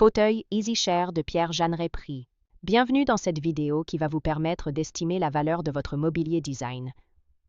Fauteuil EasyChair de Pierre Jeanneret Prix. Bienvenue dans cette vidéo qui va vous permettre d'estimer la valeur de votre mobilier design.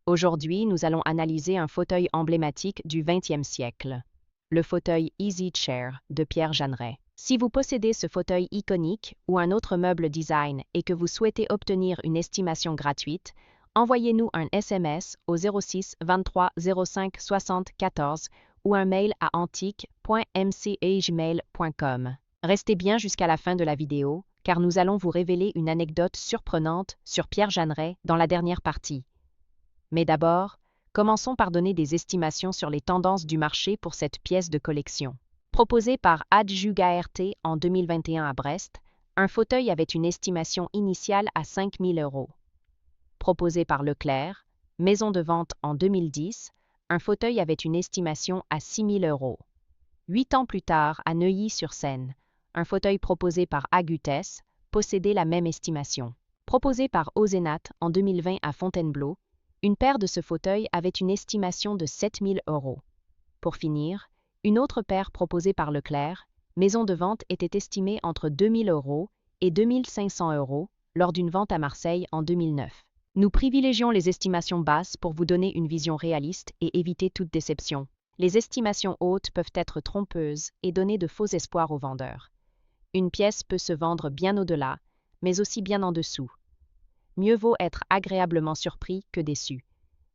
Aujourd'hui, nous allons analyser un fauteuil emblématique du XXe siècle. Le fauteuil EasyChair de Pierre Jeanneret. Si vous possédez ce fauteuil iconique ou un autre meuble design et que vous souhaitez obtenir une estimation gratuite, envoyez-nous un SMS au 06 23 05 60 14 ou un mail à antique.mc@gmail.com. Restez bien jusqu'à la fin de la vidéo, car nous allons vous révéler une anecdote surprenante sur Pierre Jeanneret dans la dernière partie. Mais d'abord, commençons par donner des estimations sur les tendances du marché pour cette pièce de collection. Proposé par Adjugart en 2021 à Brest, un fauteuil avait une estimation initiale à 5 000 €. Proposé par Leclerc, maison de vente en 2010, un fauteuil avait une estimation à 6 000 €. 8 ans plus tard, à Neuilly-sur-Seine, un fauteuil proposé par Agutes possédait la même estimation. Proposé par Ozenat en 2020 à Fontainebleau, une paire de ce fauteuil avait une estimation de 7 000 €. Pour finir, une autre paire proposée par Leclerc, maison de vente, était estimée entre 2 000 € et 2 500 € lors d'une vente à Marseille en 2009. Nous privilégions les estimations basses pour vous donner une vision réaliste et éviter toute déception. Les estimations hautes peuvent être trompeuses et donner de faux espoirs aux vendeurs. Une pièce peut se vendre bien au-delà, mais aussi bien en dessous. Mieux vaut être agréablement surpris que déçu.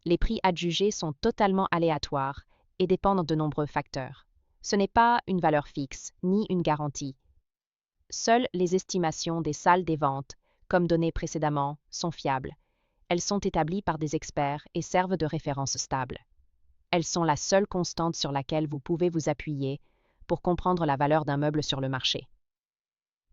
Les prix adjugés sont totalement aléatoires et dépendent de nombreux facteurs. Ce n'est pas une valeur fixe, ni une garantie. Seules les estimations des salles des ventes, comme données précédemment, sont fiables. Elles sont établies par des experts et servent de référence stable. Elles sont la seule constante sur laquelle vous pouvez vous appuyer pour comprendre la valeur d'un meuble sur le marché.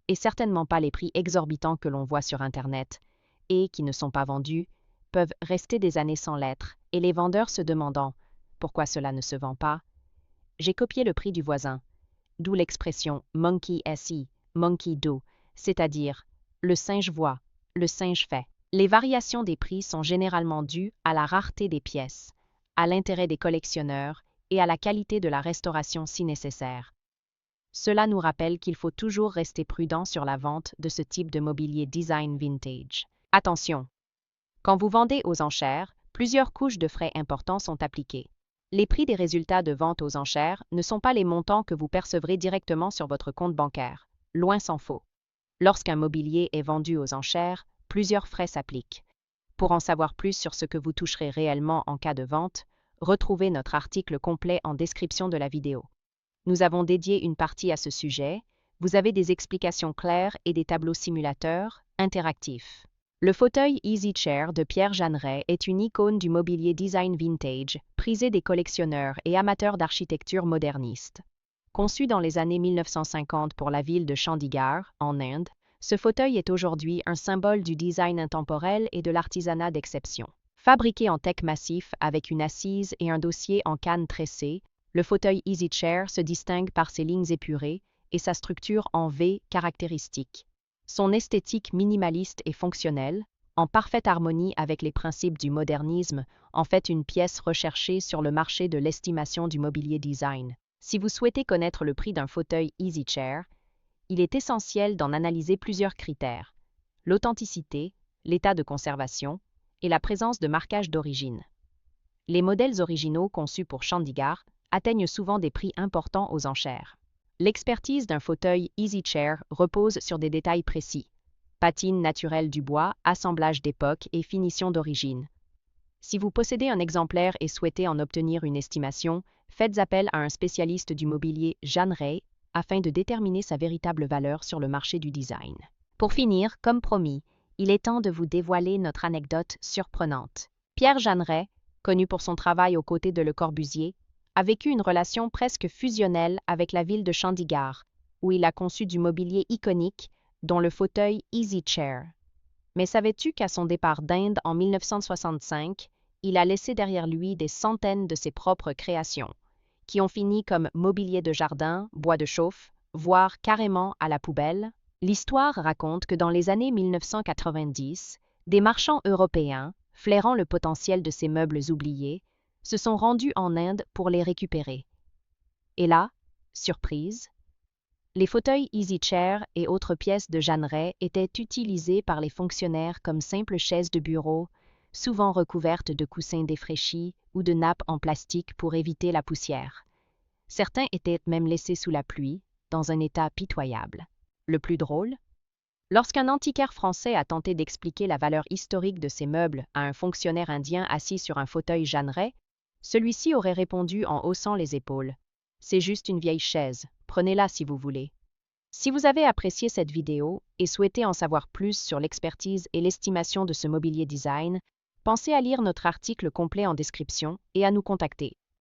Et certainement pas les prix exorbitants que l'on voit sur Internet et qui ne sont pas vendus, peuvent rester des années sans l'être, et les vendeurs se demandant « pourquoi cela ne se vend pas ?» J'ai copié le prix du voisin, d'où l'expression « monkey see, monkey do », c'est-à-dire « le singe voit, le singe fait ». Les variations des prix sont généralement dues à la rareté des pièces, à l'intérêt des collectionneurs et à la qualité de la restauration si nécessaire. Cela nous rappelle qu'il faut toujours rester prudent sur la vente de ce type de mobilier design vintage. Attention! Quand vous vendez aux enchères, plusieurs couches de frais importants sont appliquées. Les prix des résultats de vente aux enchères ne sont pas les montants que vous percevrez directement sur votre compte bancaire, loin s'en faut. Lorsqu'un mobilier est vendu aux enchères, plusieurs frais s'appliquent. Pour en savoir plus sur ce que vous toucherez réellement en cas de vente, retrouvez notre article complet en description de la vidéo. Nous avons dédié une partie à ce sujet. Vous avez des explications claires et des tableaux simulateurs interactifs. Le fauteuil EasyChair de Pierre Jeanneret est une icône du mobilier design vintage, prisé des collectionneurs et amateurs d'architecture moderniste. Conçu dans les années 1950 pour la ville de Chandigarh, en Inde, ce fauteuil est aujourd'hui un symbole du design intemporel et de l'artisanat d'exception. Fabriqué en teck massif avec une assise et un dossier en canne tressée, le fauteuil EasyChair se distingue par ses lignes épurées et sa structure en V caractéristique. Son esthétique minimaliste et fonctionnelle, en parfaite harmonie avec les principes du modernisme, en fait une pièce recherchée sur le marché de l'estimation du mobilier design. Si vous souhaitez connaître le prix d'un fauteuil EasyChair, il est essentiel d'en analyser plusieurs critères: l'authenticité, l'état de conservation et la présence de marquage d'origine. Les modèles originaux conçus pour Chandigarh atteignent souvent des prix importants aux enchères. L'expertise d'un fauteuil EasyChair repose sur des détails précis: patine naturelle du bois, assemblage d'époque et finition d'origine. Si vous possédez un exemplaire et souhaitez en obtenir une estimation, faites appel à un spécialiste du mobilier Jeanneret afin de déterminer sa véritable valeur sur le marché du design. Pour finir, comme promis, il est temps de vous dévoiler notre anecdote surprenante. Pierre Jeanneret, connu pour son travail aux côtés de Le Corbusier, a vécu une relation presque fusionnelle avec la ville de Chandigarh, où il a conçu du mobilier iconique, dont le fauteuil EasyChair. Mais savais-tu qu'à son départ d'Inde en 1965, il a laissé derrière lui des centaines de ses propres créations, qui ont fini comme mobilier de jardin, bois de chauffe, voire carrément à la poubelle? L'histoire raconte que dans les années 1990, des marchands européens, flairant le potentiel de ces meubles oubliés, se sont rendus en Inde pour les récupérer. Et là, surprise, Les fauteuils Easy Chair et autres pièces de Jeanneret étaient utilisés par les fonctionnaires comme simples chaises de bureau, souvent recouvertes de coussins défraîchis ou de nappes en plastique pour éviter la poussière. Certains étaient même laissés sous la pluie, dans un état pitoyable. Le plus drôle? Lorsqu'un antiquaire français a tenté d'expliquer la valeur historique de ces meubles à un fonctionnaire indien assis sur un fauteuil Jeanneret, celui-ci aurait répondu en haussant les épaules. C'est juste une vieille chaise, prenez-la si vous voulez. Si vous avez apprécié cette vidéo et souhaitez en savoir plus sur l'expertise et l'estimation de ce mobilier design, pensez à lire notre article complet en description et à nous contacter.